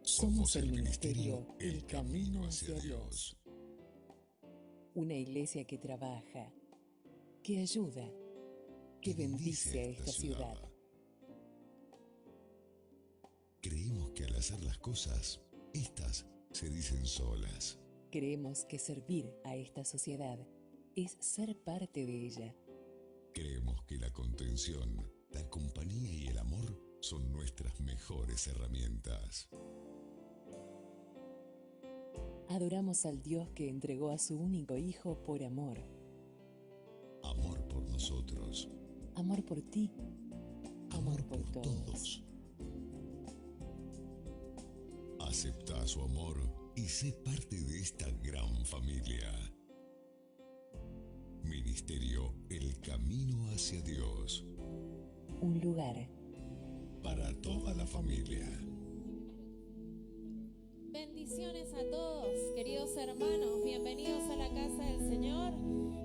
Somos el ministerio El Camino hacia Dios. Una iglesia que trabaja, que ayuda, que bendice a esta ciudad. Creemos que al hacer las cosas, estas se dicen solas. Creemos que servir a esta sociedad es ser parte de ella. Creemos que la contención, la compañía y el amor son nuestras mejores herramientas. Adoramos al Dios que entregó a su único Hijo por amor. Amor por nosotros. Amor por ti. Amor por todos. Acepta su amor y sé parte de esta gran familia. Ministerio El Camino hacia Dios. Un lugar para toda la familia. Bendiciones a todos, queridos hermanos. Bienvenidos a la casa del Señor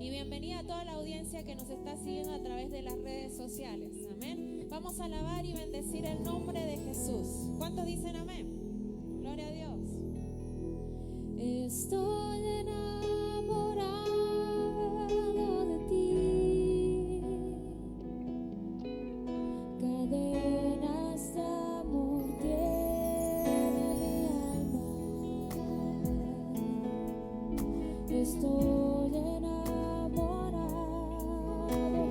y bienvenida a toda la audiencia que nos está siguiendo a través de las redes sociales. Amén. Vamos a alabar y bendecir el nombre de Jesús. ¿Cuántos dicen amén? Gloria a Dios. Estoy enamorado de ti. Cadenas de amor tiene mi alma. Estoy enamorado,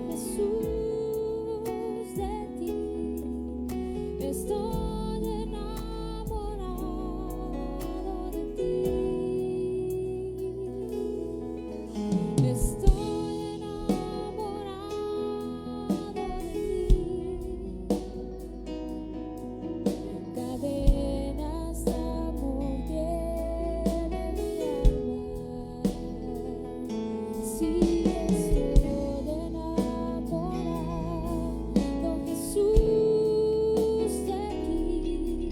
Jesús, de ti. Estoy enamorado de ti. Estoy enamorado de ti. Cadenas de amor tiene mi alma. Sí, estoy enamorado, Jesús, de ti.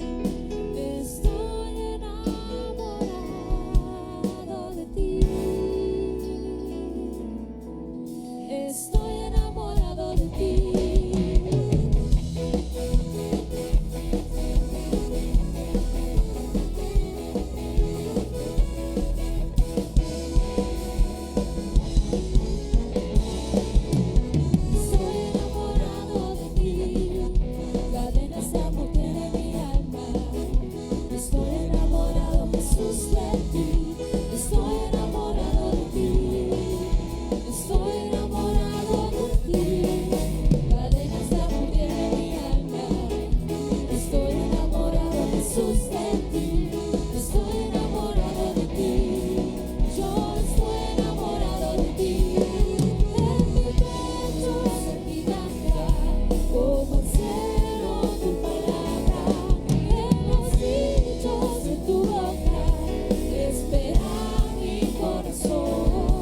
Estoy enamorado de ti. Estoy enamorado de ti. Estoy enamorado de ti, cadenas de amor tiene mi alma. Estoy enamorado, Jesús, de ti. Estoy enamorado de ti. Estoy enamorado de ti. Cadenas de amor tiene mi alma. Estoy enamorado, Jesús, de ti. Estoy enamorado de ti. Yo estoy enamorado de ti. En mi pecho se giganta como el celo tu palabra. En los dichos de tu boca espera mi corazón.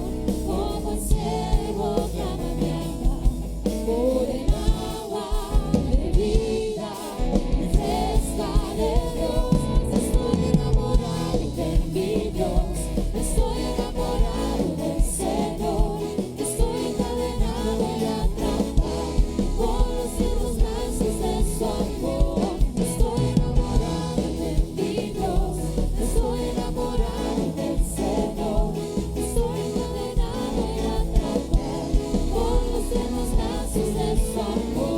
Como el cebo clama mi alma por el agua de vida y fresca de Dios. Estoy enamorado de mi Dios. Estoy enamorado del Señor. Estoy encadenado y atrapado por los cielos brazos de su amor. Estoy enamorado de mi Dios. Estoy enamorado del Señor. Estoy encadenado y atrapado por los cielos brazos de su amor.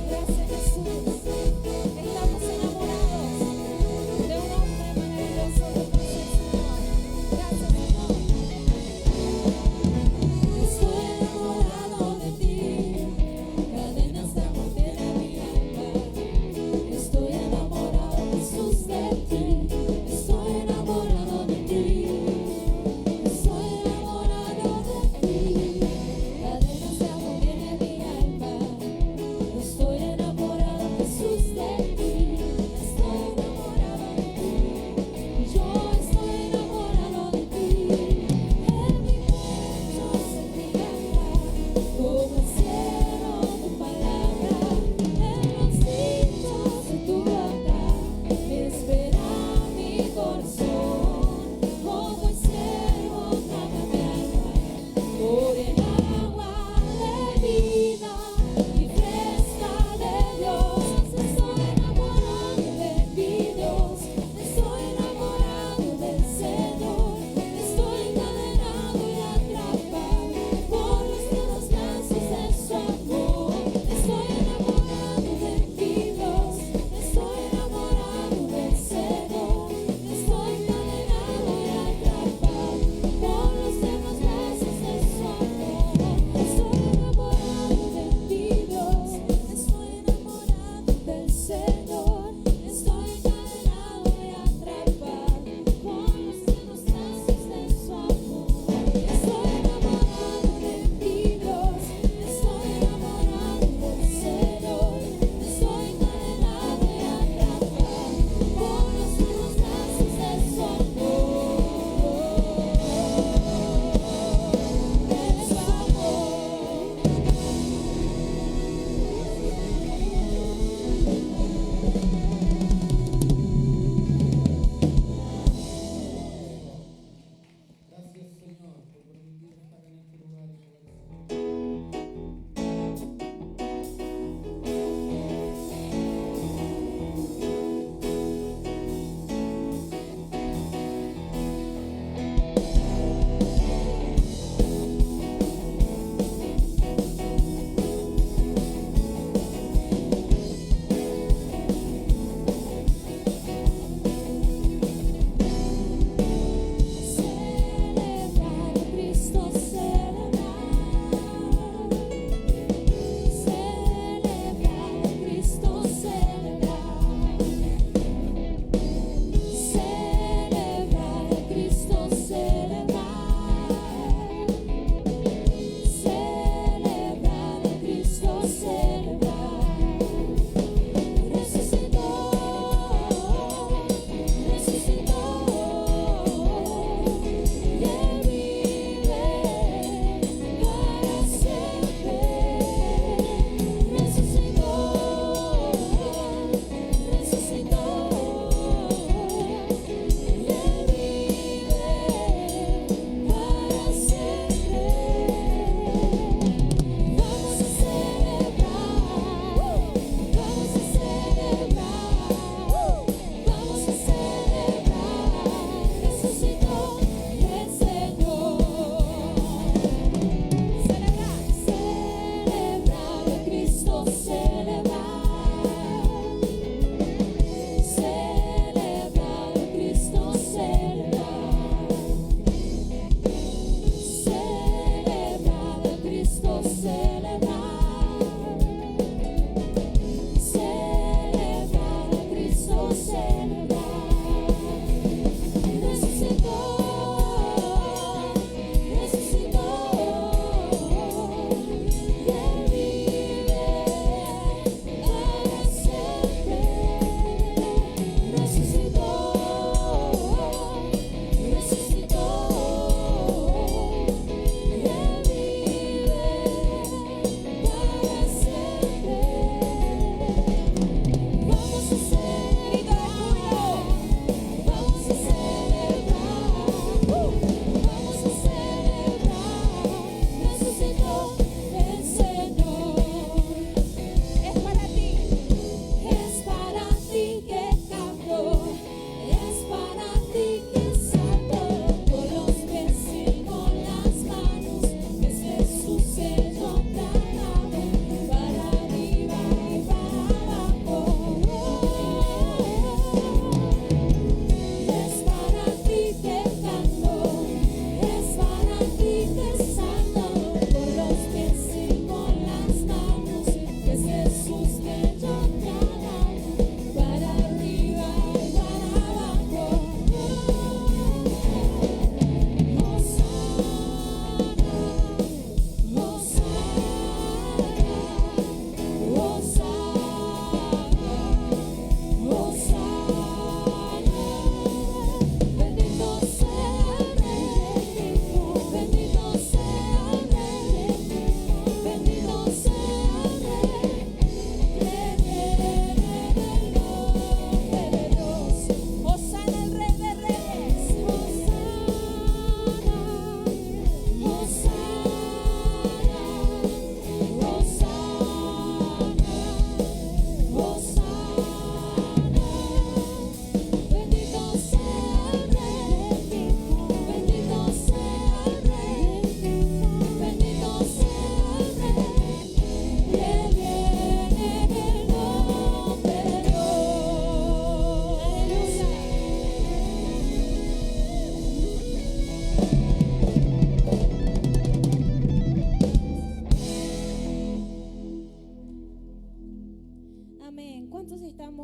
Gracias, Jesús. Estamos enamorados de un hombre maravilloso como es el Señor. Gracias, Señor. Estoy enamorado de ti. Cadenas de amor tiene mi alma. Estoy enamorado, Jesús, de ti. Estoy enamorado de ti. Estoy enamorado de ti. Cadenas de amor tiene mi alma. Estoy enamorado, Jesús, de ti. Estoy enamorado de ti. Yo estoy enamorado de ti. En mi pecho se giganta como el cielo tu palabra. En los dichos de tu boca espera mi corazón. Como el cebo clama mi alma por el agua de vida y fresca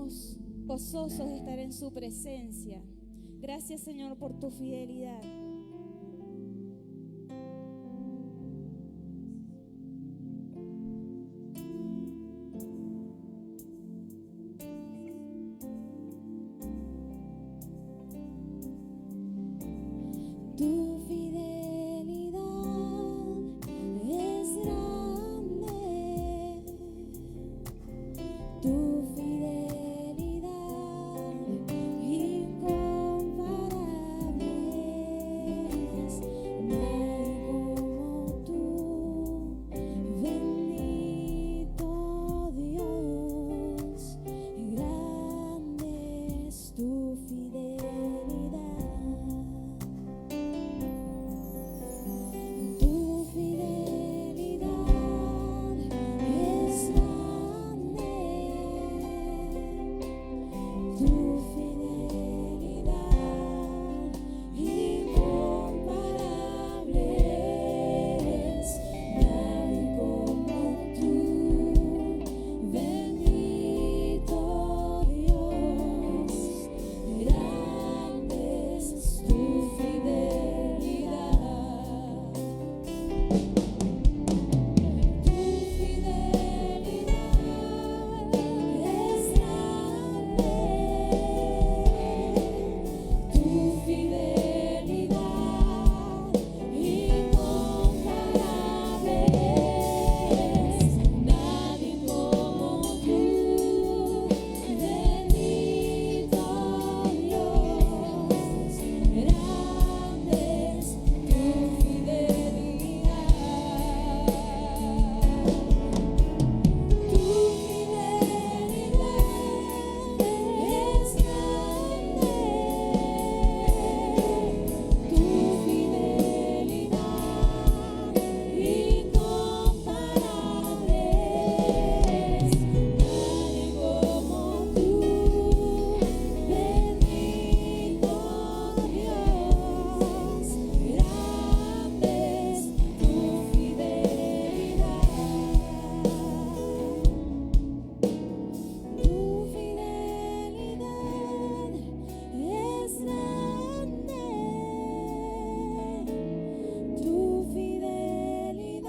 estamos gozosos de estar en su presencia. Gracias, Señor, por tu fidelidad. Tu fidelidad es grande, tu fidelidad incomparable es. Nadie como tú, bendito Dios, grande es tu fidelidad. Tu fidelidad es grande, tu fidelidad incomparable es. Nadie como tú, bendito Dios, grande es tu fidelidad. Tu fidelidad es grande, tu fidelidad incomparable es. Nadie como tú, bendito Dios, grande es tu fidelidad. Tu fidelidad es grande, tu fidelidad incomparable es. Nadie como tú, bendito Dios, grande es tu fidelidad. Tu fidelidad es grande, tu fidelidad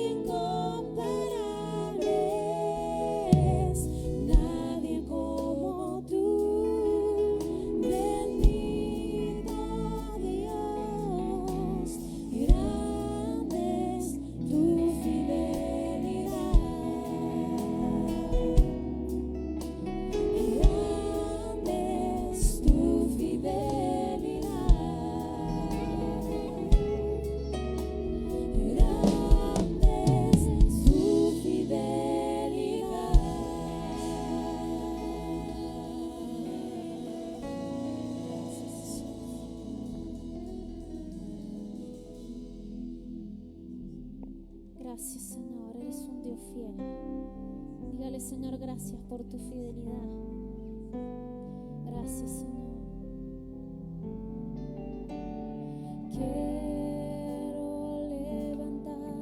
incomparable es. Nadie como tú, bendito Dios, grande es tu fidelidad. Grande es tu fidelidad. Grande es tu fidelidad. Gracias, Señor, eres un Dios fiel. Dígale, Señor, gracias por tu fidelidad. Gracias, Señor. Quiero levantar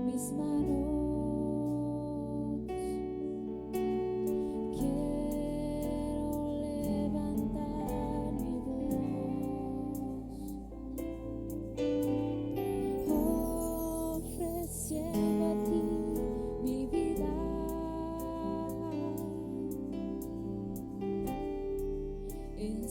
mis manos. Quiero levantar mi voz, ofreciendo a ti mi vida. En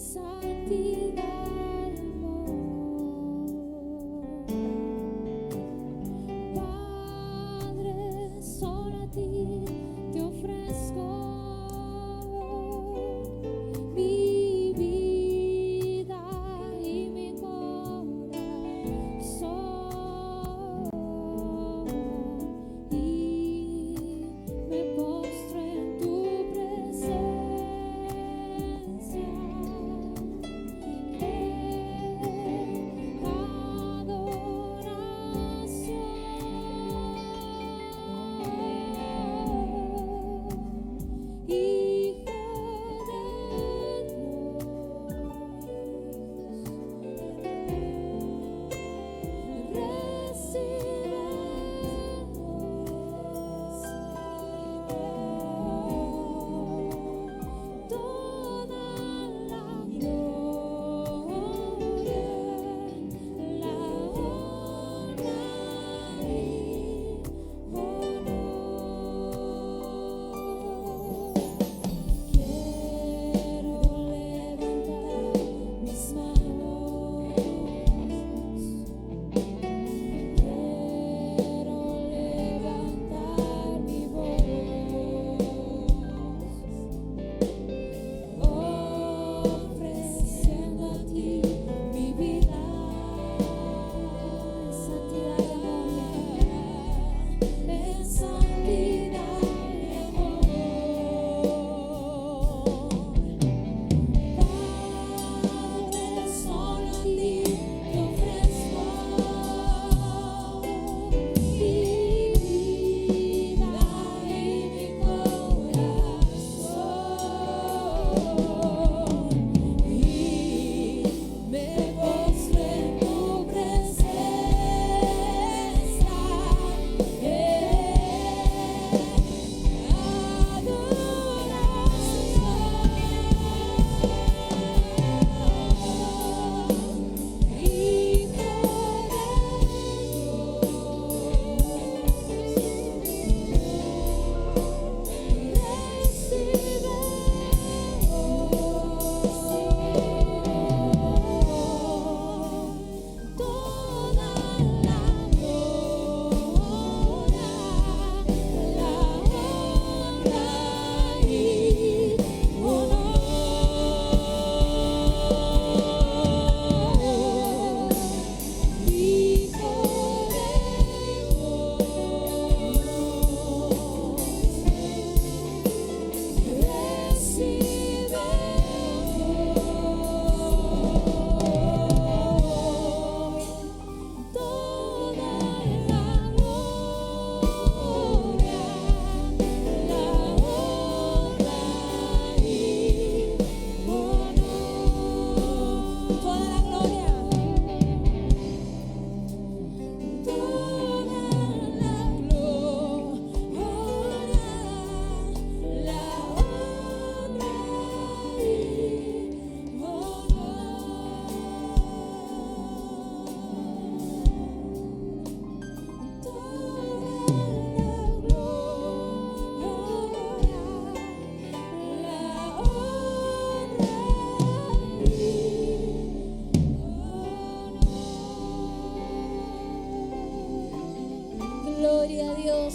Gloria a Dios.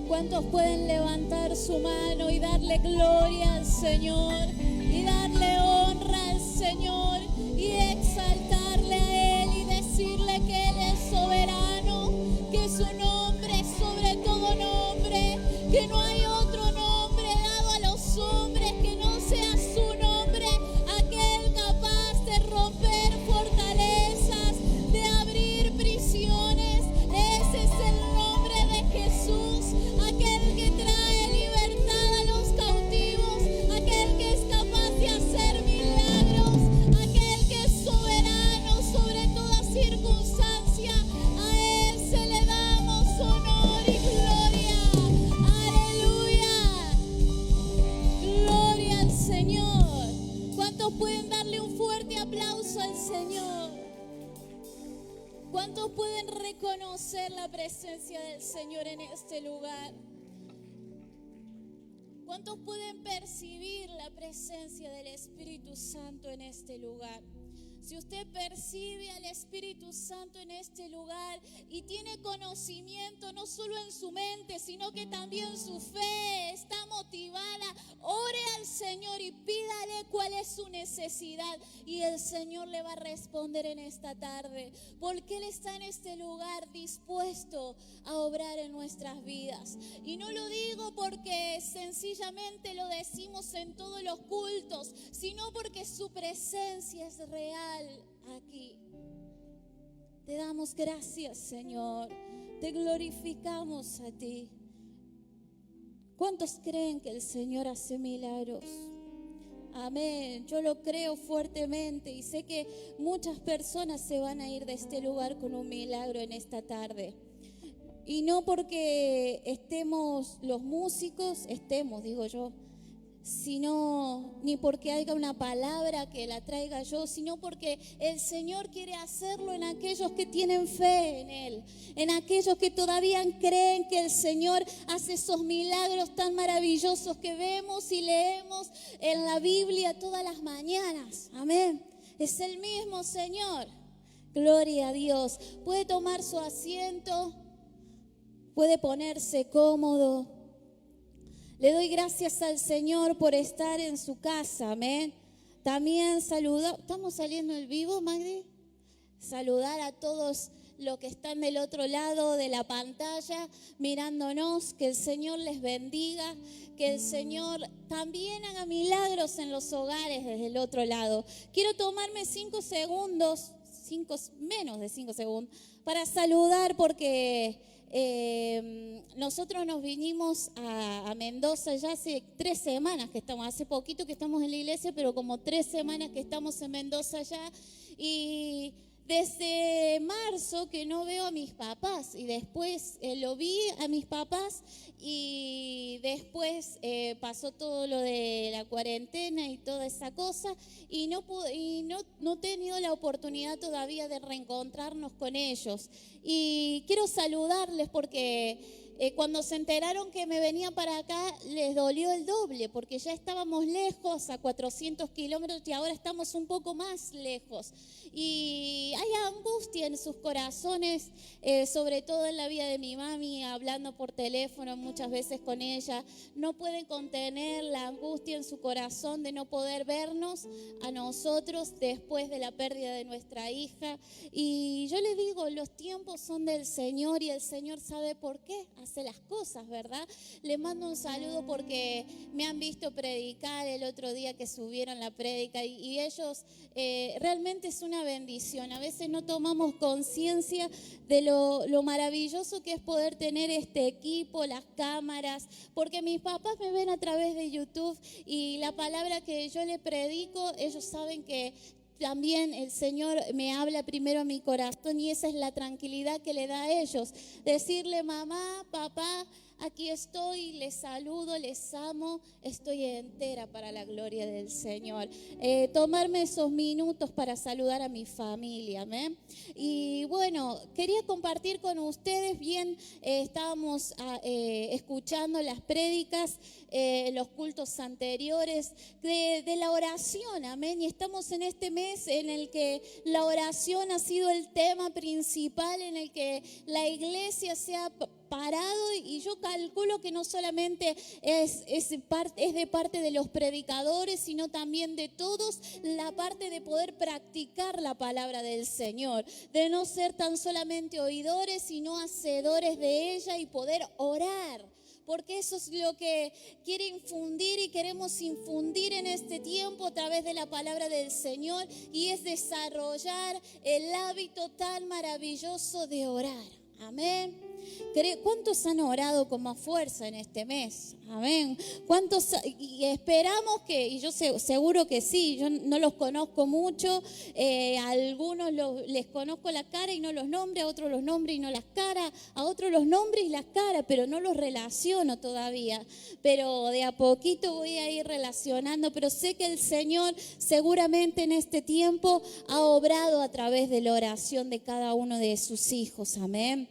¿Cuántos pueden levantar su mano y darle gloria al Señor? Y darle honra al Señor y exaltarle a Él y decirle que Él es soberano, que su nombre es sobre todo nombre, que no hay otro nombre dado a los hombres que no sea su nombre, aquel capaz de romper fortalezas, de abrir prisiones. Ese es el nombre de Jesús, aquel que trae libertad a los cautivos, aquel que es capaz de hacer milagros, aquel que es soberano sobre toda circunstancia. A Él se le damos honor y gloria. Aleluya. Gloria al Señor. ¿Cuántos pueden darle un fuerte aplauso al Señor? ¿Cuántos pueden reconocer la presencia del Señor en este lugar? ¿Cuántos pueden percibir la presencia del Espíritu Santo en este lugar? Si usted percibe al Espíritu Santo en este lugar y tiene conocimiento no solo en su mente, sino que también su fe está motivada, ore al Señor y pídale cuál es su necesidad y el Señor le va a responder en esta tarde, porque Él está en este lugar dispuesto a obrar en nuestras vidas. Y no lo digo porque sencillamente lo decimos en todos los cultos, sino porque su presencia es real aquí. Te damos gracias, Señor. Te glorificamos a ti. ¿Cuántos creen que el Señor hace milagros? Amén. Yo lo creo fuertemente y sé que muchas personas se van a ir de este lugar con un milagro en esta tarde. Y no porque estemos los músicos, digo yo, sino ni porque haya una palabra que la traiga yo, sino porque el Señor quiere hacerlo en aquellos que tienen fe en Él, en aquellos que todavía creen que el Señor hace esos milagros tan maravillosos que vemos y leemos en la Biblia todas las mañanas. Amén. Es el mismo Señor. Gloria a Dios. Puede tomar su asiento, puede ponerse cómodo. Le doy gracias al Señor por estar en su casa, amén. También saludar, ¿estamos saliendo en vivo, Magdi? Saludar a todos los que están del otro lado de la pantalla mirándonos, que el Señor les bendiga, que el Señor también haga milagros en los hogares desde el otro lado. Quiero tomarme 5 segundos, menos de 5 segundos, para saludar porque nosotros nos vinimos a Mendoza ya hace 3 semanas que estamos, hace poquito que estamos en la iglesia, pero como 3 semanas que estamos en Mendoza ya, y desde marzo que no veo a mis papás, y después lo vi a mis papás, y después pasó todo lo de la cuarentena y toda esa cosa, y no he tenido la oportunidad todavía de reencontrarnos con ellos. Y quiero saludarles porque cuando se enteraron que me venía para acá, les dolió el doble, porque ya estábamos lejos, a 400 kilómetros, y ahora estamos un poco más lejos. Y hay angustia en sus corazones, sobre todo en la vida de mi mami, hablando por teléfono muchas veces con ella. No pueden contener la angustia en su corazón de no poder vernos a nosotros después de la pérdida de nuestra hija. Y yo le digo, los tiempos son del Señor y el Señor sabe por qué hace las cosas, ¿verdad? Les mando un saludo porque me han visto predicar el otro día que subieron la prédica y ellos realmente es una bendición. A veces no tomamos conciencia de lo maravilloso que es poder tener este equipo, las cámaras, porque mis papás me ven a través de YouTube y la palabra que yo les predico, ellos saben que también el Señor me habla primero a mi corazón y esa es la tranquilidad que le da a ellos. Decirle, mamá, papá, aquí estoy, les saludo, les amo, estoy entera para la gloria del Señor. Tomarme esos minutos para saludar a mi familia, ¿amén? Y bueno, quería compartir con ustedes, estábamos escuchando las prédicas, los cultos anteriores de la oración, amén. Y estamos en este mes en el que la oración ha sido el tema principal, en el que la iglesia se ha parado, y yo calculo que no solamente es de parte de los predicadores, sino también de todos, la parte de poder practicar la palabra del Señor, de no ser tan solamente oidores, sino hacedores de ella y poder orar. Porque eso es lo que quiere infundir y queremos infundir en este tiempo a través de la palabra del Señor, y es desarrollar el hábito tan maravilloso de orar. Amén. ¿Cuántos han orado con más fuerza en este mes? Amén. ¿Cuántos? Y esperamos que, y yo seguro que sí, yo no los conozco mucho, a algunos les conozco la cara y no los nombres, a otros los nombres y no las caras, a otros los nombres y las caras, pero no los relaciono todavía. Pero de a poquito voy a ir relacionando, pero sé que el Señor seguramente en este tiempo ha obrado a través de la oración de cada uno de sus hijos. Amén.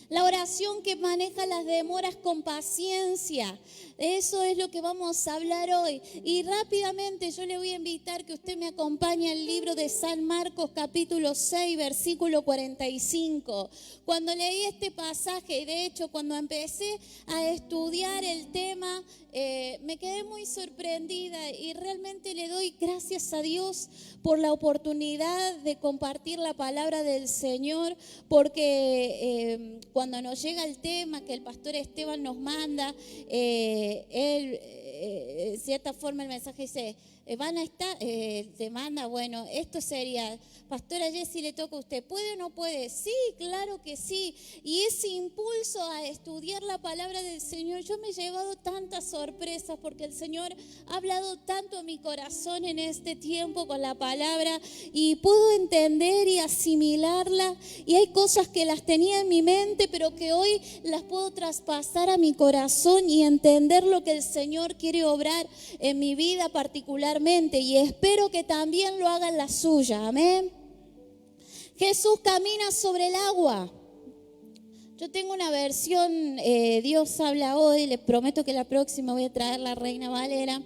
La oración que maneja las demoras con paciencia. Eso es lo que vamos a hablar hoy. Y rápidamente yo le voy a invitar que usted me acompañe al libro de San Marcos capítulo 6, versículo 45. Cuando leí este pasaje, y de hecho cuando empecé a estudiar el tema, me quedé muy sorprendida y realmente le doy gracias a Dios por la oportunidad de compartir la palabra del Señor, porque cuando nos llega el tema que el pastor Esteban nos manda, él, en cierta forma el mensaje dice, van a estar, te manda, bueno, esto sería, pastora Jessy, le toca a usted, ¿puede o no puede? Sí, claro que sí. Y ese impulso a estudiar la palabra del Señor, yo me he llevado tantas sorpresas, porque el Señor ha hablado tanto a mi corazón en este tiempo con la palabra, y puedo entender y asimilarla, y hay cosas que las tenía en mi mente, pero que hoy las puedo traspasar a mi corazón y entender lo que el Señor quiere obrar en mi vida particularmente, y espero que también lo haga en la suya. Amén. Jesús camina sobre el agua. Yo tengo una versión, Dios habla hoy, les prometo que la próxima voy a traer la Reina Valera,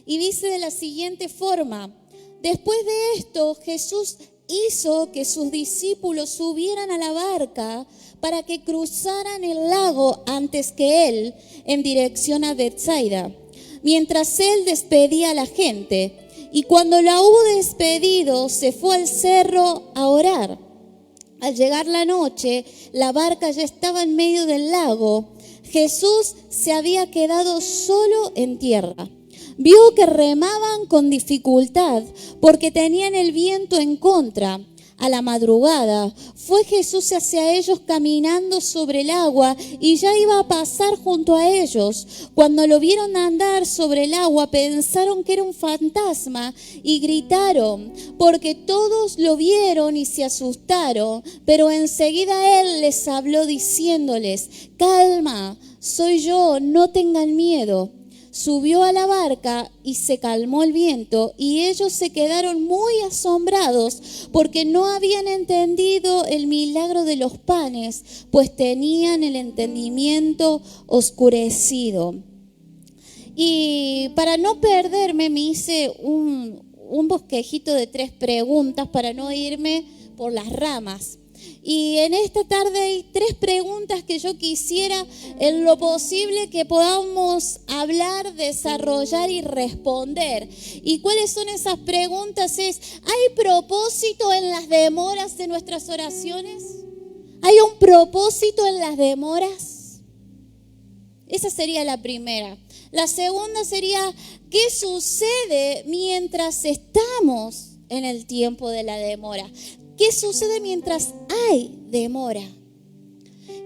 y dice de la siguiente forma: después de esto, Jesús hizo que sus discípulos subieran a la barca para que cruzaran el lago antes que él, en dirección a Betsaida, mientras él despedía a la gente. Y cuando la hubo despedido, se fue al cerro a orar. Al llegar la noche, la barca ya estaba en medio del lago. Jesús se había quedado solo en tierra. Vio que remaban con dificultad porque tenían el viento en contra. A la madrugada fue Jesús hacia ellos caminando sobre el agua, y ya iba a pasar junto a ellos. Cuando lo vieron andar sobre el agua, pensaron que era un fantasma y gritaron, porque todos lo vieron y se asustaron. Pero enseguida él les habló diciéndoles: calma, soy yo, no tengan miedo. Subió a la barca y se calmó el viento, y ellos se quedaron muy asombrados porque no habían entendido el milagro de los panes, pues tenían el entendimiento oscurecido. Y para no perderme, me hice un bosquejito de 3 preguntas para no irme por las ramas. Y en esta tarde hay 3 preguntas que yo quisiera, en lo posible, que podamos hablar, desarrollar y responder. ¿Y cuáles son esas preguntas? ¿Hay propósito en las demoras de nuestras oraciones? ¿Hay un propósito en las demoras? Esa sería la primera. La segunda sería, ¿qué sucede mientras estamos en el tiempo de la demora? ¿Qué sucede mientras hay demora?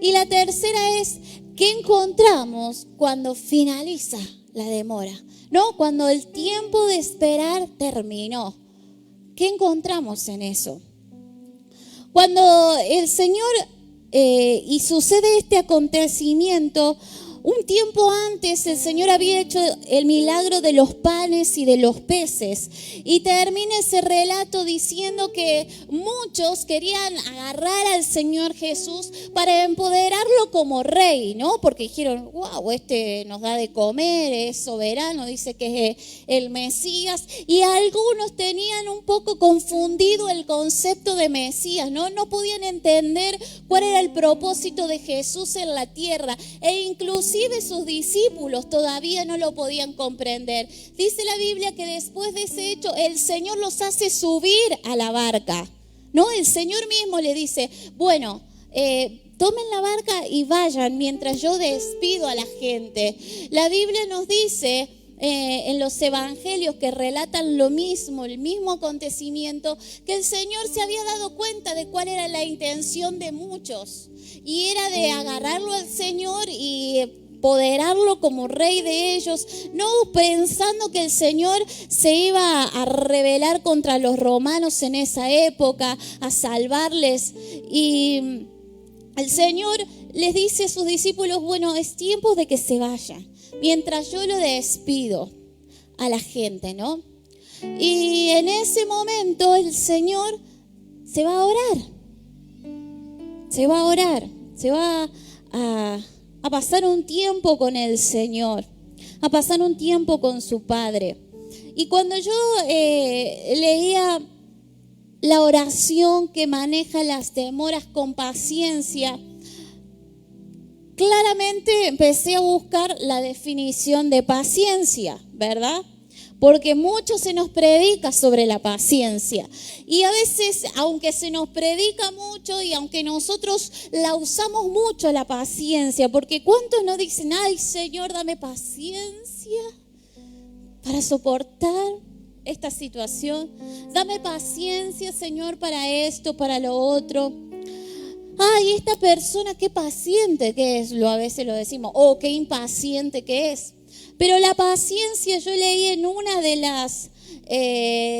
Y la tercera es, ¿qué encontramos cuando finaliza la demora? ¿No? Cuando el tiempo de esperar terminó. ¿Qué encontramos en eso? Cuando el Señor y sucede este acontecimiento. Un tiempo antes el Señor había hecho el milagro de los panes y de los peces. Y termina ese relato diciendo que muchos querían agarrar al Señor Jesús para empoderarlo como rey, ¿no? Porque dijeron, wow, este nos da de comer, es soberano, dice que es el Mesías. Y algunos tenían un poco confundido el concepto de Mesías, ¿no? No podían entender cuál era el propósito de Jesús en la tierra. E inclusive sus discípulos todavía no lo podían comprender. Dice la Biblia que después de ese hecho el Señor los hace subir a la barca, ¿no? El Señor mismo le dice, bueno, tomen la barca y vayan mientras yo despido a la gente. La Biblia nos dice en los evangelios que relatan lo mismo, el mismo acontecimiento, que el Señor se había dado cuenta de cuál era la intención de muchos. Y era de agarrarlo al Señor y empoderarlo como rey de ellos, no pensando que el Señor se iba a rebelar contra los romanos en esa época, a salvarles. Y el Señor les dice a sus discípulos, bueno, es tiempo de que se vayan, mientras yo lo despido a la gente, ¿no? Y en ese momento el Señor se va a orar. Se va a orar, se va a pasar un tiempo con el Señor, a pasar un tiempo con su Padre. Y cuando yo leía la oración que maneja las demoras con paciencia, claramente empecé a buscar la definición de paciencia, ¿verdad? Porque mucho se nos predica sobre la paciencia. Y a veces, aunque se nos predica mucho y aunque nosotros la usamos mucho la paciencia, porque ¿cuántos nos dicen, ay Señor, dame paciencia para soportar esta situación? Dame paciencia, Señor, para esto, para lo otro. Ay, esta persona, qué paciente que es, a veces lo decimos, o qué impaciente que es. Pero la paciencia, yo leí en una de las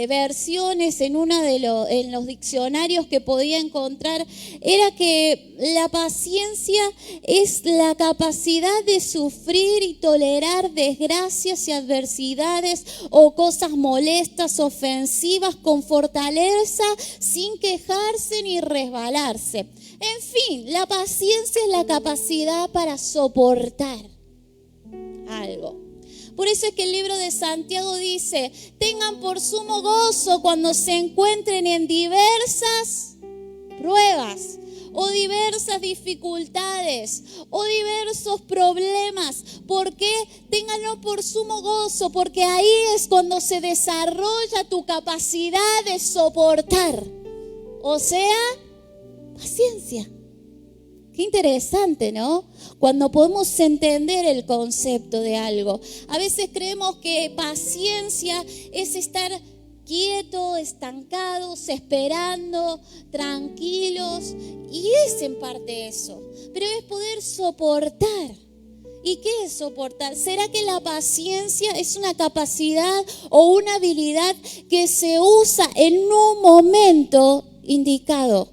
versiones, en los diccionarios que podía encontrar, era que la paciencia es la capacidad de sufrir y tolerar desgracias y adversidades o cosas molestas, ofensivas, con fortaleza, sin quejarse ni resbalarse. En fin, la paciencia es la capacidad para soportar algo. Por eso es que el libro de Santiago dice, tengan por sumo gozo cuando se encuentren en diversas pruebas o diversas dificultades o diversos problemas. ¿Por qué? Ténganlo por sumo gozo, porque ahí es cuando se desarrolla tu capacidad de soportar. O sea, paciencia. Qué interesante, ¿no? Cuando podemos entender el concepto de algo. A veces creemos que paciencia es estar quietos, estancados, esperando, tranquilos. Y es en parte eso. Pero es poder soportar. ¿Y qué es soportar? ¿Será que la paciencia es una capacidad o una habilidad que se usa en un momento indicado?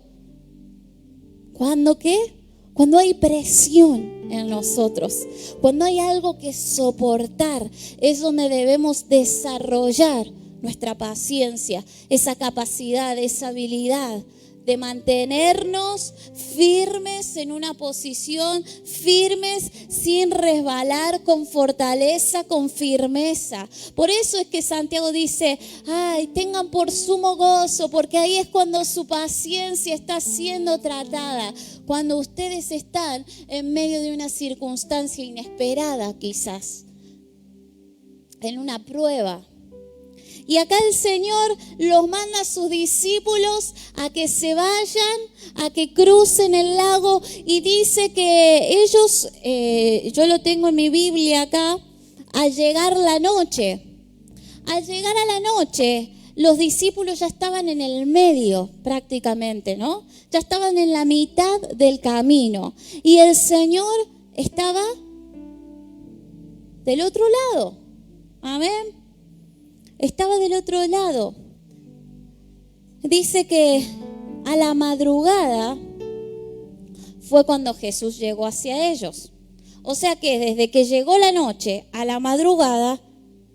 ¿Cuándo qué? Cuando hay presión en nosotros, cuando hay algo que soportar, es donde debemos desarrollar nuestra paciencia, esa capacidad, esa habilidad de mantenernos firmes en una posición, firmes sin resbalar, con fortaleza, con firmeza. Por eso es que Santiago dice, ay, tengan por sumo gozo, porque ahí es cuando su paciencia está siendo tratada, cuando ustedes están en medio de una circunstancia inesperada quizás, en una prueba. Y acá el Señor los manda a sus discípulos a que se vayan, a que crucen el lago, y dice que ellos, yo lo tengo en mi Biblia acá, al llegar la noche, los discípulos ya estaban en el medio prácticamente, ¿no? Ya estaban en la mitad del camino y el Señor estaba del otro lado. Amén. Estaba del otro lado. Dice que a la madrugada fue cuando Jesús llegó hacia ellos. O sea que desde que llegó la noche a la madrugada,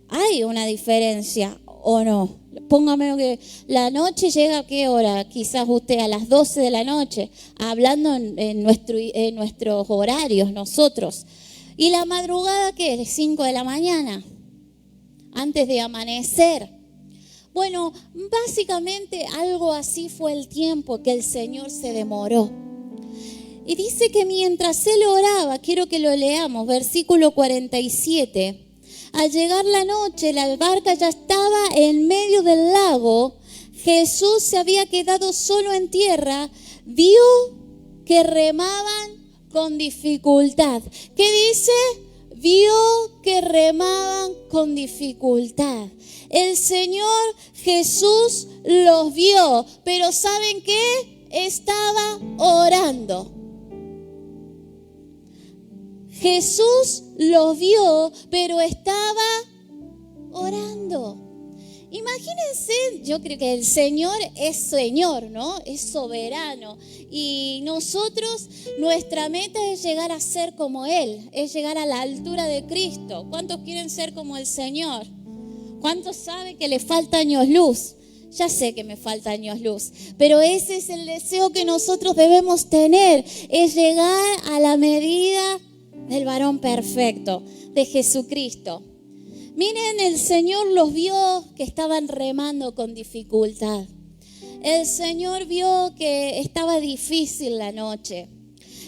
hay una diferencia, ¿o no? Póngame que la noche llega a qué hora, quizás usted a las 12 de la noche, hablando en nuestros horarios nosotros. ¿Y la madrugada qué es? 5 de la mañana, antes de amanecer. Bueno, básicamente algo así fue el tiempo que el Señor se demoró. Y dice que mientras él oraba, quiero que lo leamos, versículo 47. Al llegar la noche, la barca ya estaba en medio del lago. Jesús se había quedado solo en tierra. Vio que remaban con dificultad. ¿Qué dice? Vio que remaban con dificultad. El Señor Jesús los vio, pero ¿saben qué? Estaba orando. Jesús los vio, pero estaba orando. Imagínense, yo creo que el Señor es Señor, ¿no? Es soberano. Y nosotros, nuestra meta es llegar a ser como Él, es llegar a la altura de Cristo. ¿Cuántos quieren ser como el Señor? ¿Cuántos saben que le falta años luz? Ya sé que me falta años luz, pero ese es el deseo que nosotros debemos tener, es llegar a la medida del varón perfecto, de Jesucristo. Miren, el Señor los vio que estaban remando con dificultad. El Señor vio que estaba difícil la noche.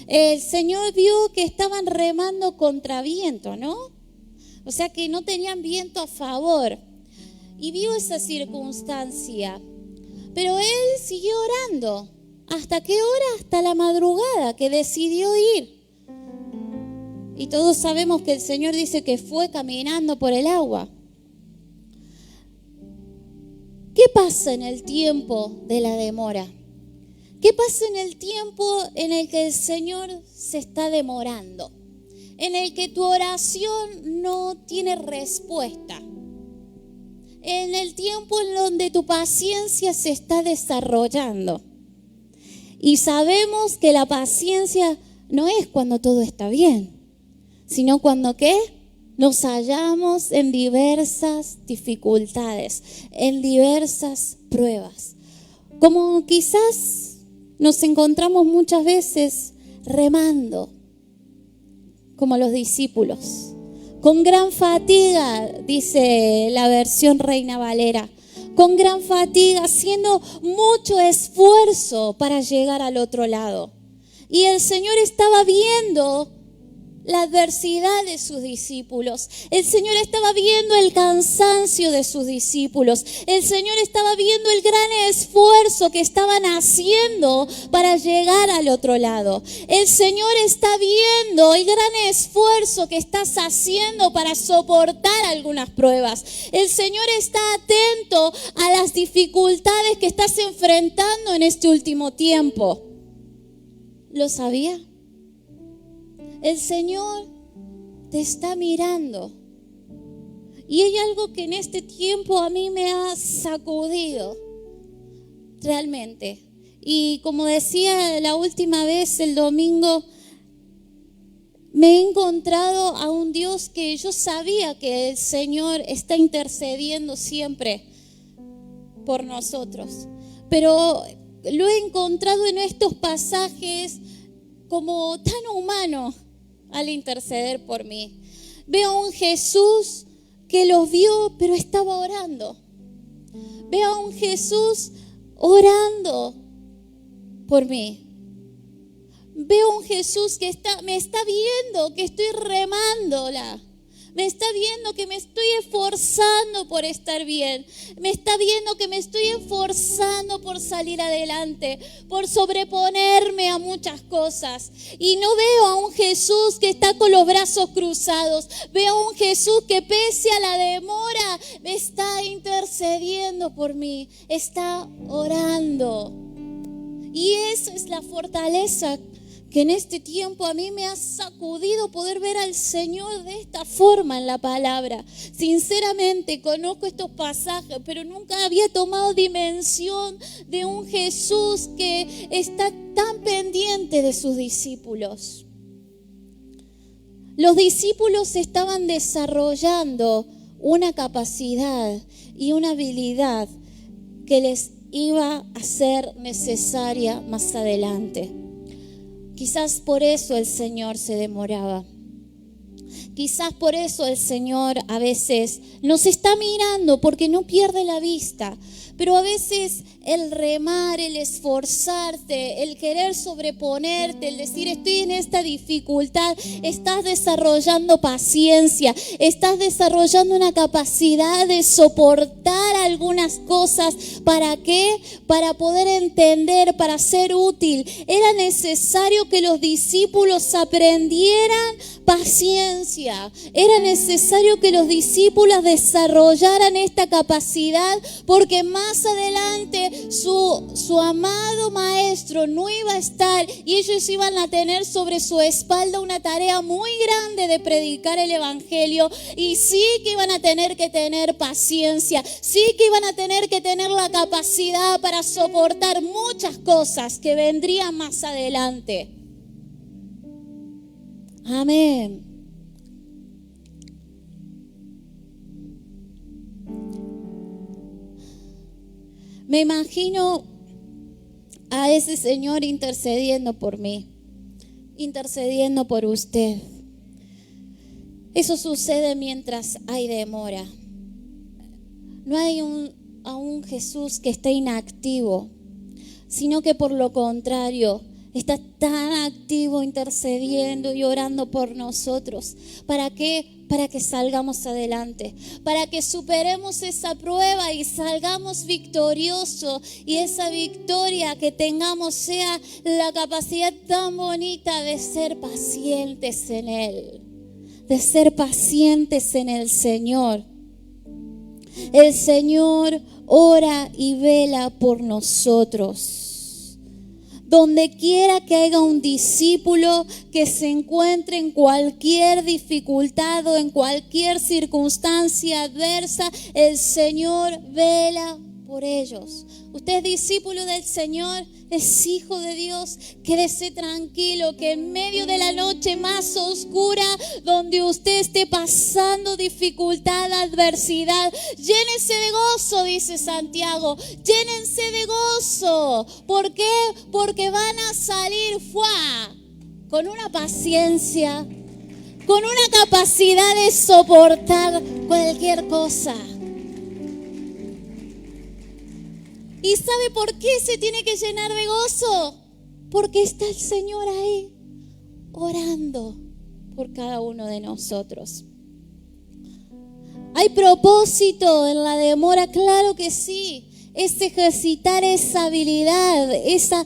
El Señor vio que estaban remando contra viento, ¿no? O sea que no tenían viento a favor. Y vio esa circunstancia. Pero Él siguió orando. ¿Hasta qué hora? Hasta la madrugada, que decidió ir. Y todos sabemos que el Señor dice que fue caminando por el agua. ¿Qué pasa en el tiempo de la demora? ¿Qué pasa en el tiempo en el que el Señor se está demorando? En el que tu oración no tiene respuesta. En el tiempo en donde tu paciencia se está desarrollando. Y sabemos que la paciencia no es cuando todo está bien, sino cuando ¿qué? Nos hallamos en diversas dificultades, en diversas pruebas. Como quizás nos encontramos muchas veces remando, como los discípulos, con gran fatiga, dice la versión Reina Valera, con gran fatiga, haciendo mucho esfuerzo para llegar al otro lado. Y el Señor estaba viendo la adversidad de sus discípulos. El Señor estaba viendo el cansancio de sus discípulos. El Señor estaba viendo el gran esfuerzo que estaban haciendo para llegar al otro lado. El Señor está viendo el gran esfuerzo que estás haciendo para soportar algunas pruebas. El Señor está atento a las dificultades que estás enfrentando en este último tiempo. ¿Lo sabía? El Señor te está mirando. Y hay algo que en este tiempo a mí me ha sacudido, realmente. Y como decía la última vez, el domingo, me he encontrado a un Dios que yo sabía que el Señor está intercediendo siempre por nosotros. Pero lo he encontrado en estos pasajes como tan humano al interceder por mí. Veo a un Jesús que los vio, pero estaba orando. Veo a un Jesús orando por mí. Veo a un Jesús que me está viendo, que estoy remándola. Me está viendo que me estoy esforzando por estar bien. Me está viendo que me estoy esforzando por salir adelante, por sobreponerme a muchas cosas. Y no veo a un Jesús que está con los brazos cruzados. Veo a un Jesús que pese a la demora me está intercediendo por mí. Está orando. Y esa es la fortaleza que en este tiempo a mí me ha sacudido poder ver al Señor de esta forma en la palabra. Sinceramente conozco estos pasajes, pero nunca había tomado dimensión de un Jesús que está tan pendiente de sus discípulos. Los discípulos estaban desarrollando una capacidad y una habilidad que les iba a ser necesaria más adelante. Quizás por eso el Señor se demoraba. Quizás por eso el Señor a veces nos está mirando porque no pierde la vista. Pero a veces el remar, el esforzarte, el querer sobreponerte, el decir estoy en esta dificultad, estás desarrollando paciencia, estás desarrollando una capacidad de soportar algunas cosas. ¿Para qué? Para poder entender, para ser útil. Era necesario que los discípulos aprendieran paciencia. Era necesario que los discípulos desarrollaran esta capacidad porque más adelante su amado maestro no iba a estar y ellos iban a tener sobre su espalda una tarea muy grande de predicar el evangelio, y sí que iban a tener que tener paciencia, sí que iban a tener que tener la capacidad para soportar muchas cosas que vendrían más adelante. Amén. Me imagino a ese Señor intercediendo por mí, intercediendo por usted. Eso sucede mientras hay demora. No hay a un Jesús que esté inactivo, sino que por lo contrario, está tan activo intercediendo y orando por nosotros. ¿Para qué? Para que salgamos adelante, para que superemos esa prueba y salgamos victoriosos, y esa victoria que tengamos sea la capacidad tan bonita de ser pacientes en Él, de ser pacientes en el Señor. El Señor ora y vela por nosotros. Donde quiera que haya un discípulo que se encuentre en cualquier dificultad o en cualquier circunstancia adversa, el Señor vela por ellos. Usted es discípulo del Señor, es hijo de Dios. Quédese tranquilo que en medio de la noche más oscura, donde usted esté pasando dificultad, adversidad, llénese de gozo, dice Santiago. Llénense de gozo. ¿Por qué? Porque van a salir con una paciencia, con una capacidad de soportar cualquier cosa. ¿Y sabe por qué se tiene que llenar de gozo? Porque está el Señor ahí, orando por cada uno de nosotros. ¿Hay propósito en la demora? Claro que sí. Es ejercitar esa habilidad, esa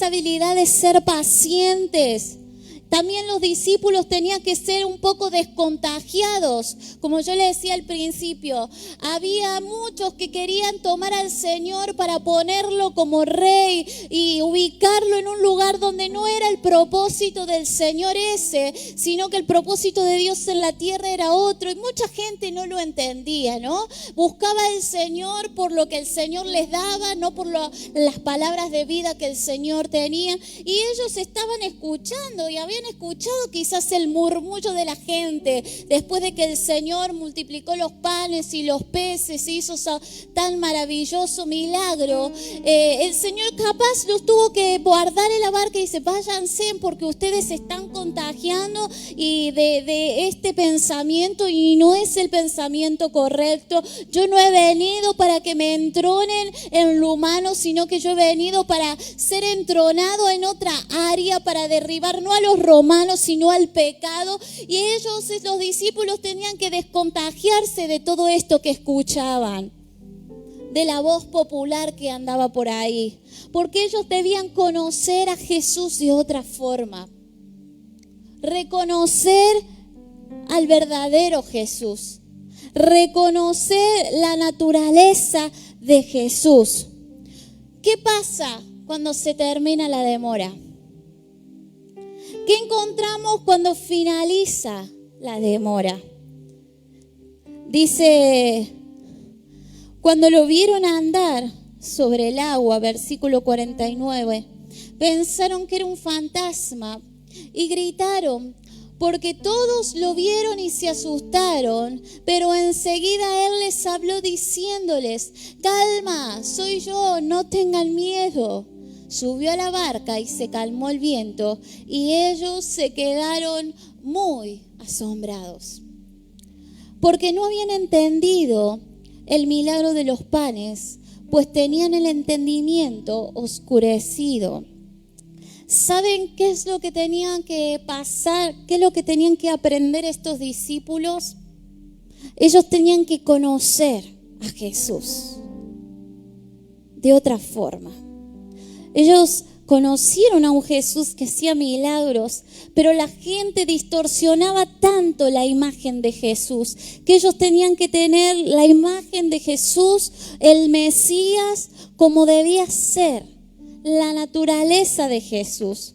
habilidad de ser pacientes. También los discípulos tenían que ser un poco descontagiados. Como yo le decía al principio, había muchos que querían tomar al Señor para ponerlo como rey y ubicarlo en un lugar donde no era el propósito del Señor ese, sino que el propósito de Dios en la tierra era otro. Y mucha gente no lo entendía, ¿no? Buscaba al Señor por lo que el Señor les daba, no por las palabras de vida que el Señor tenía. Y ellos estaban escuchando y habían escuchado quizás el murmullo de la gente después de que el Señor multiplicó los panes y los peces, hizo tan maravilloso milagro. El Señor capaz los tuvo que guardar en la barca y dice: váyanse porque ustedes se están contagiando y de este pensamiento, y no es el pensamiento correcto. Yo no he venido para que me entronen en lo humano, sino que yo he venido para ser entronado en otra área, para derribar no a los romanos, sino al pecado. Y ellos, los discípulos, tenían que descontagiarse de todo esto que escuchaban, de la voz popular que andaba por ahí, porque ellos debían conocer a Jesús de otra forma, reconocer al verdadero Jesús, reconocer la naturaleza de Jesús. ¿Qué pasa cuando se termina la demora? ¿Qué encontramos cuando finaliza la demora? Dice, cuando lo vieron andar sobre el agua, versículo 49, pensaron que era un fantasma y gritaron, porque todos lo vieron y se asustaron, pero enseguida él les habló diciéndoles, calma, soy yo, no tengan miedo. Subió a la barca y se calmó el viento, y ellos se quedaron muy asombrados, porque no habían entendido el milagro de los panes, pues tenían el entendimiento oscurecido. ¿Saben qué es lo que tenían que pasar? ¿Qué es lo que tenían que aprender estos discípulos? Ellos tenían que conocer a Jesús de otra forma. Ellos conocieron a un Jesús que hacía milagros, pero la gente distorsionaba tanto la imagen de Jesús, que ellos tenían que tener la imagen de Jesús, el Mesías, como debía ser, la naturaleza de Jesús.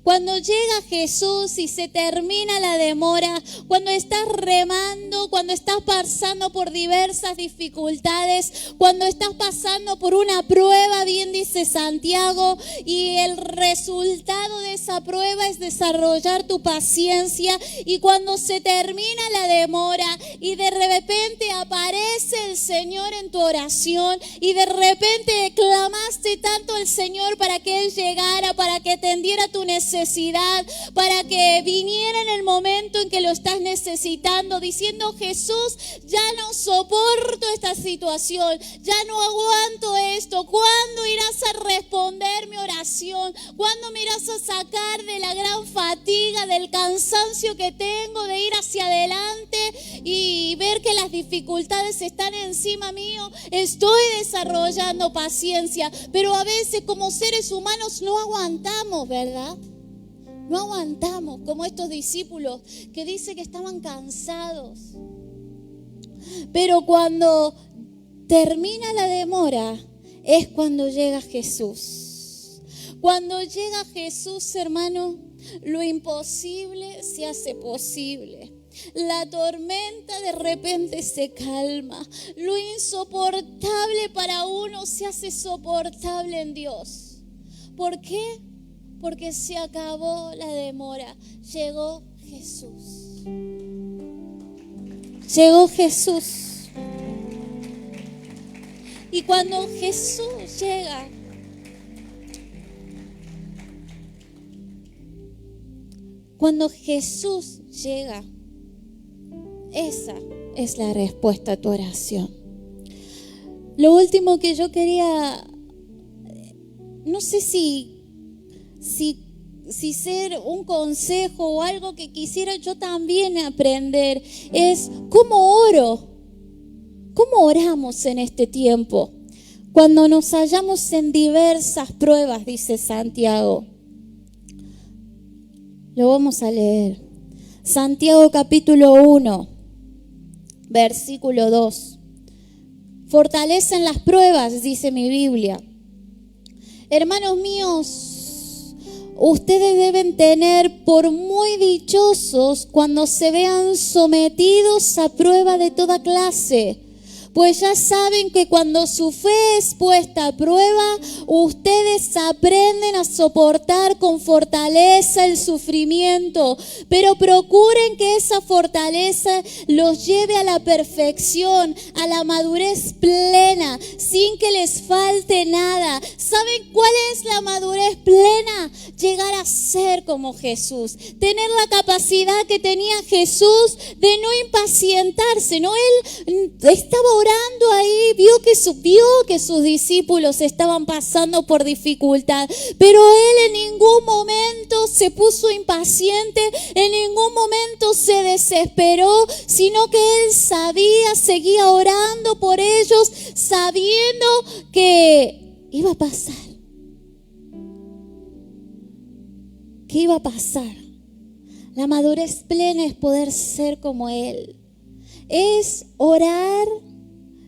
Cuando llega Jesús y se termina la demora, cuando estás remando, cuando estás pasando por diversas dificultades, cuando estás pasando por una prueba, bien dice Santiago, y el resultado de esa prueba es desarrollar tu paciencia, y cuando se termina la demora y de repente aparece el Señor en tu oración y de repente clamaste tanto al Señor para que Él llegara, para que atendiera tu necesidad, para que viniera en el momento en que lo estás necesitando, diciendo, Jesús, ya no soporto esta situación, ya no aguanto esto. ¿Cuándo irás a responder mi oración? ¿Cuándo me irás a sacar de la gran fatiga, del cansancio que tengo de ir hacia adelante y ver que las dificultades están encima mío? Estoy desarrollando paciencia, pero a veces como seres humanos no aguantamos, ¿verdad? No aguantamos, como estos discípulos que dice que estaban cansados. Pero cuando termina la demora es cuando llega Jesús. Cuando llega Jesús, hermano, lo imposible se hace posible. La tormenta de repente se calma. Lo insoportable para uno se hace soportable en Dios. ¿Por qué? Porque se acabó la demora. Llegó Jesús. Llegó Jesús. Y cuando Jesús llega, esa es la respuesta a tu oración. Lo último que yo quería, no sé si ser un consejo o algo que quisiera yo también aprender, es cómo oro, cómo oramos en este tiempo, cuando nos hallamos en diversas pruebas, dice Santiago. Lo vamos a leer. Santiago capítulo 1, versículo 2. Fortalecen las pruebas, dice mi Biblia. Hermanos míos, ustedes deben tener por muy dichosos cuando se vean sometidos a prueba de toda clase, pues ya saben que cuando su fe es puesta a prueba, ustedes aprenden a soportar con fortaleza el sufrimiento, pero procuren que esa fortaleza los lleve a la perfección, a la madurez plena, sin que les falte nada. ¿Saben cuál es la madurez plena? Llegar a ser como Jesús, tener la capacidad que tenía Jesús de no impacientarse, ¿no? Él estaba orando ahí, vio que sus discípulos estaban pasando por dificultad, pero él en ningún momento se puso impaciente, en ningún momento se desesperó, sino que él seguía orando por ellos, sabiendo que iba a pasar. ¿Qué iba a pasar? La madurez plena es poder ser como Él. Es orar,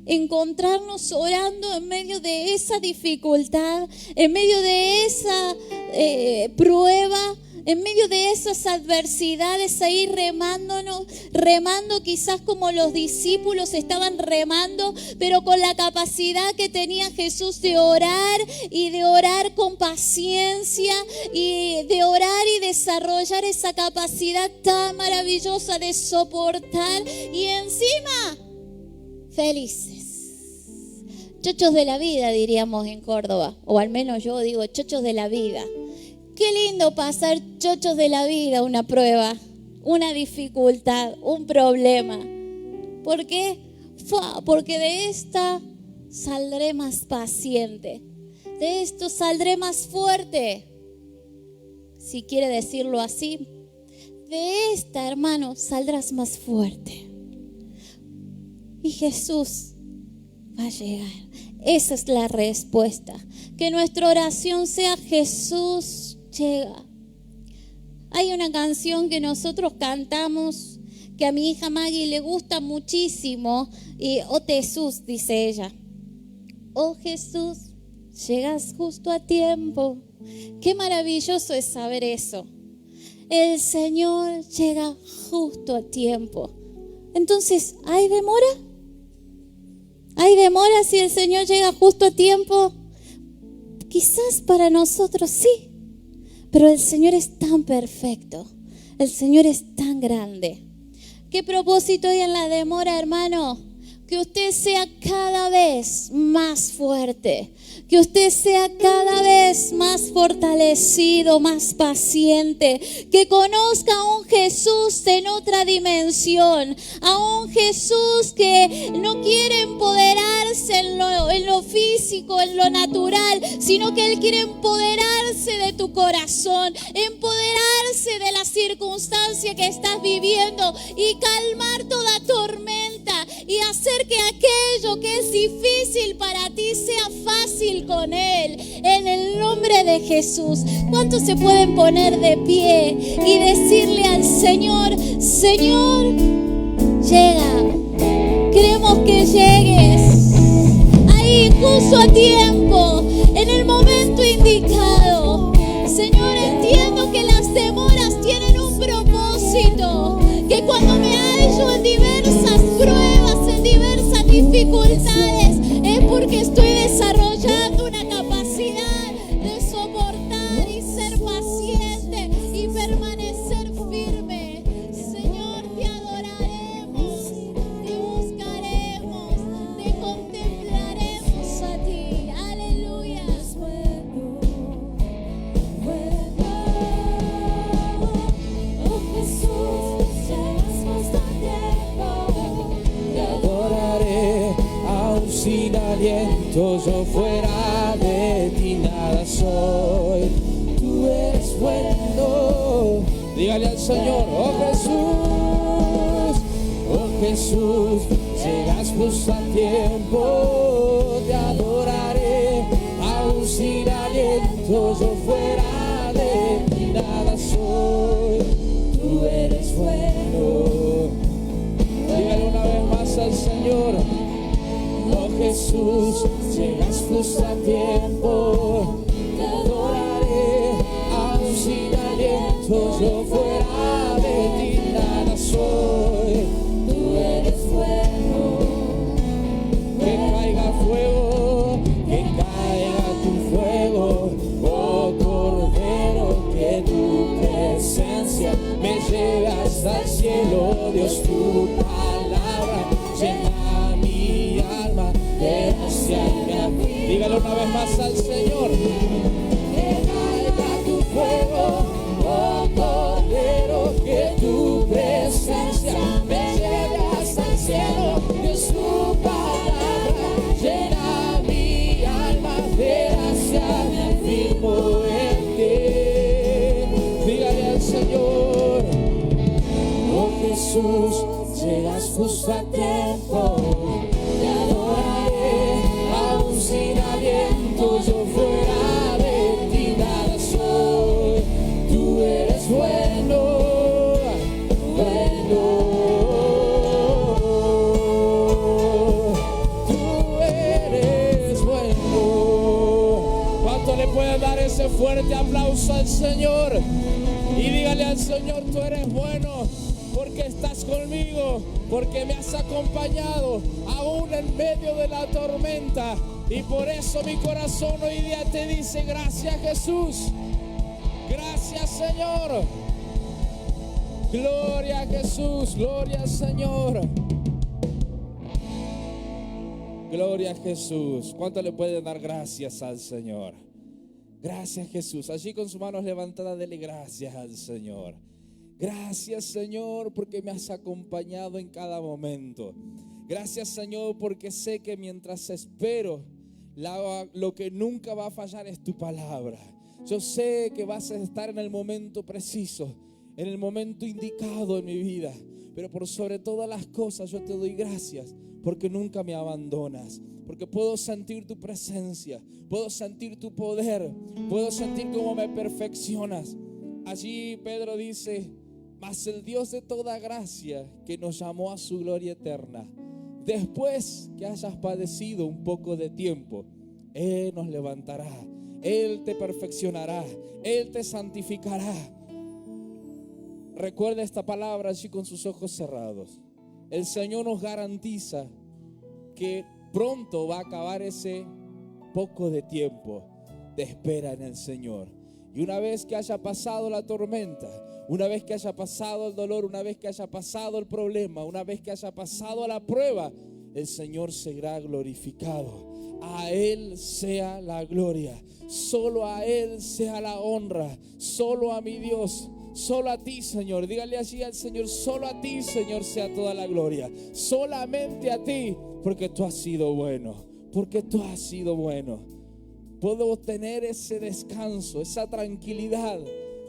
encontrarnos orando en medio de esa dificultad, en medio de esa prueba, En medio de esas adversidades, seguir remando quizás como los discípulos estaban remando, pero con la capacidad que tenía Jesús de orar y de orar con paciencia y de orar y desarrollar esa capacidad tan maravillosa de soportar y encima felices. Chochos de la vida, diríamos en Córdoba, o al menos yo digo chochos de la vida. Qué lindo pasar chochos de la vida, una prueba, una dificultad, un problema. ¿Por qué? Porque de esta saldré más paciente, de esto saldré más fuerte, si quiere decirlo así. De esta, hermano, saldrás más fuerte. Y Jesús va a llegar. Esa es la respuesta. Que nuestra oración sea: Jesús llega. Hay una canción que nosotros cantamos que a mi hija Maggie le gusta muchísimo y oh Jesús, dice ella. Oh Jesús, llegas justo a tiempo. Qué maravilloso es saber eso. El Señor llega justo a tiempo. Entonces, ¿hay demora? ¿Hay demora si el Señor llega justo a tiempo? Quizás para nosotros sí, pero el Señor es tan perfecto, el Señor es tan grande. ¿Qué propósito hay en la demora, hermano? Que usted sea cada vez más fuerte, que usted sea cada vez más fortalecido, más paciente, que conozca a un Jesús en otra dimensión, a un Jesús que no quiere empoderarse en lo físico, en lo natural, sino que Él quiere empoderarse de tu corazón, empoderarse de la circunstancia que estás viviendo y calmar toda tormenta y hacer que aquello que es difícil para ti sea fácil con Él, en el nombre de Jesús. ¿Cuántos se pueden poner de pie y decirle al Señor: Señor, llega? Queremos que llegues ahí justo a tiempo, en el momento indicado. Señor, entiendo que las demoras tienen un propósito, que cuando me hallo en diversas pruebas, en diversas dificultades, es porque estoy desarrollando una capacidad de soportar y ser paciente y permanecer firme. Señor, te adoraremos, te buscaremos, te contemplaremos a ti. Aleluya. Oh Jesús, llegas justo a tiempo. Te adoraré, aun sin aliento, yo fuera de ti nada soy. Tú eres bueno. Dígale al Señor: oh Jesús, llegas justo a tiempo. Te adoraré, aun sin aliento, yo fuera de ti nada soy. Tú eres bueno. Dígale una vez más al Señor: oh Jesús, llegas justo a tiempo. Te adoraré, aun sin aliento, yo fuera de ti nada soy. Tú eres bueno. Que caiga fuego, que caiga tu fuego, oh Cordero, que tu presencia me lleve hasta el cielo. Dios, tu palabra llena mi alma de gracia y gracia. Dígalo una vez más al Señor: que caiga tu fuego, oh Cordero, que tu presencia me lleve hasta el cielo. Dios, tu palabra llena mi alma de gracia, me afirmo en ti. Dígale al Señor: oh Jesús, llegas justo a tiempo. Te adoraré, aun sin aliento, yo fuera de ti nada soy. Tú eres bueno, bueno. Tú eres bueno. ¿Cuánto le puede dar ese fuerte aplauso al Señor? Y al Señor, tú eres bueno, porque estás conmigo, porque me has acompañado aún en medio de la tormenta. Y por eso mi corazón hoy día te dice gracias, Jesús. Gracias, Señor. Gloria a Jesús, gloria al Señor. Gloria a Jesús. ¿Cuánto le pueden dar gracias al Señor? Gracias, Jesús. Allí con sus manos levantadas, dele gracias al Señor. Gracias, Señor, porque me has acompañado en cada momento. Gracias, Señor, porque sé que mientras espero, lo que nunca va a fallar es tu palabra. Yo sé que vas a estar en el momento preciso, en el momento indicado en mi vida. Pero por sobre todas las cosas yo te doy gracias, porque nunca me abandonas, porque puedo sentir tu presencia, puedo sentir tu poder, puedo sentir cómo me perfeccionas. Allí Pedro dice: mas el Dios de toda gracia, que nos llamó a su gloria eterna, después que hayas padecido un poco de tiempo, Él nos levantará, Él te perfeccionará, Él te santificará. Recuerda esta palabra allí con sus ojos cerrados. El Señor nos garantiza que pronto va a acabar ese poco de tiempo de espera en el Señor. Y una vez que haya pasado la tormenta, una vez que haya pasado el dolor, una vez que haya pasado el problema, una vez que haya pasado la prueba, el Señor será glorificado. A Él sea la gloria, solo a Él sea la honra, solo a mi Dios. Solo a ti, Señor. Dígale allí al Señor: solo a ti, Señor, sea toda la gloria. Solamente a ti, porque tú has sido bueno. Porque tú has sido bueno. Puedo tener ese descanso, esa tranquilidad,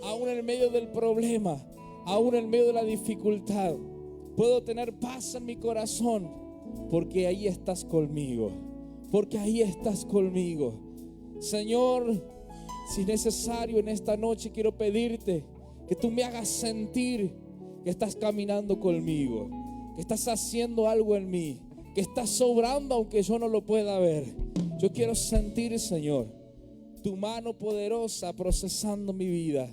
aún en medio del problema, aún en medio de la dificultad. Puedo tener paz en mi corazón, porque ahí estás conmigo. Porque ahí estás conmigo. Señor, si es necesario en esta noche, quiero pedirte que tú me hagas sentir que estás caminando conmigo, que estás haciendo algo en mí, que estás sobrando aunque yo no lo pueda ver. Yo quiero sentir, Señor, tu mano poderosa procesando mi vida,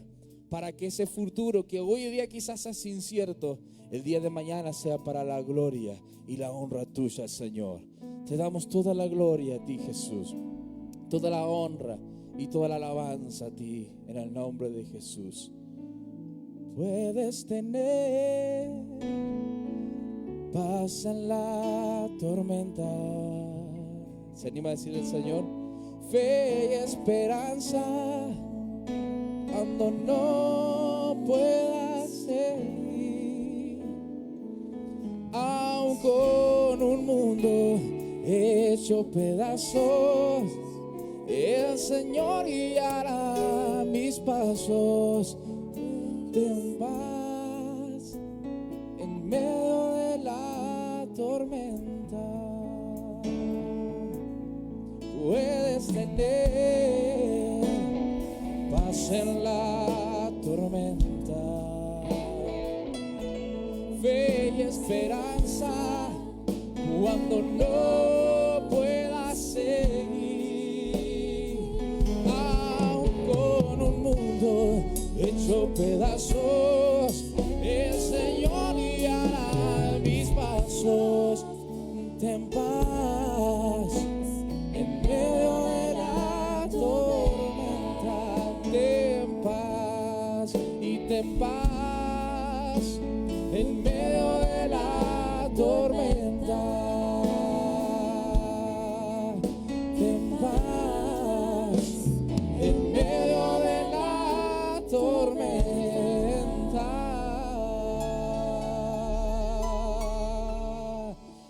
para que ese futuro que hoy día quizás es incierto, el día de mañana sea para la gloria y la honra tuya, Señor. Te damos toda la gloria a ti, Jesús, toda la honra y toda la alabanza a ti, en el nombre de Jesús. Puedes tener paz en la tormenta. ¿Se anima a decirle al Señor? Fe y esperanza cuando no puedas seguir, aun con un mundo hecho pedazos, el Señor guiará mis pasos. En paz en medio de la tormenta. Puedes tener paz en la tormenta, fe y esperanza cuando no puedas seguir, aun con un mundo hecho pedazos, el Señor guiará mis pasos. Ten paz en medio de la tormenta. Ten paz y ten paz en medio de la tormenta. Ten paz en medio de la tormenta.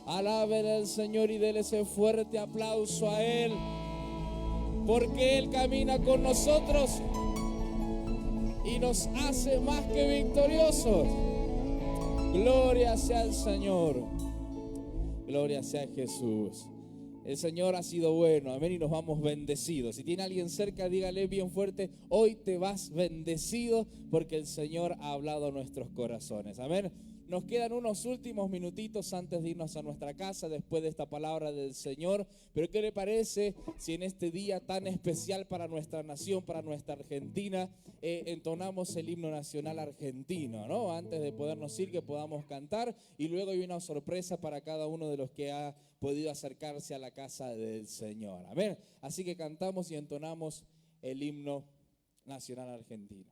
Alaben al Señor y denle ese fuerte aplauso a Él, porque Él camina con nosotros y nos hace más que victoriosos. Gloria sea al Señor, gloria sea a Jesús. El Señor ha sido bueno, amén, y nos vamos bendecidos. Si tiene alguien cerca, dígale bien fuerte, hoy te vas bendecido porque el Señor ha hablado a nuestros corazones, amén. Nos quedan unos últimos minutitos antes de irnos a nuestra casa después de esta palabra del Señor. Pero ¿qué le parece si en este día tan especial para nuestra nación, para nuestra Argentina, entonamos el himno nacional argentino, ¿no? Antes de podernos ir, que podamos cantar, y luego hay una sorpresa para cada uno de los que ha podido acercarse a la casa del Señor. Amén. Así que cantamos y entonamos el himno nacional argentino.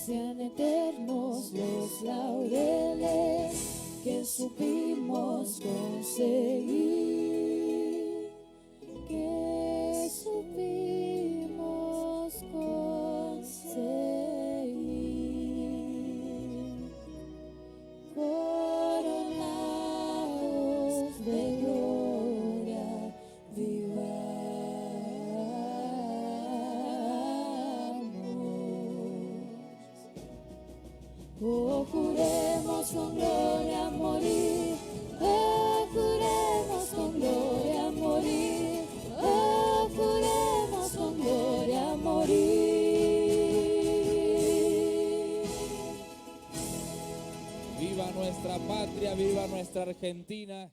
Sean eternos los laureles que supimos conseguir, que supimos conseguir, coronados de gloria, oh, juremos con gloria a morir, oh, juremos con gloria a morir, oh, juremos con gloria a morir. Viva nuestra patria, viva nuestra Argentina.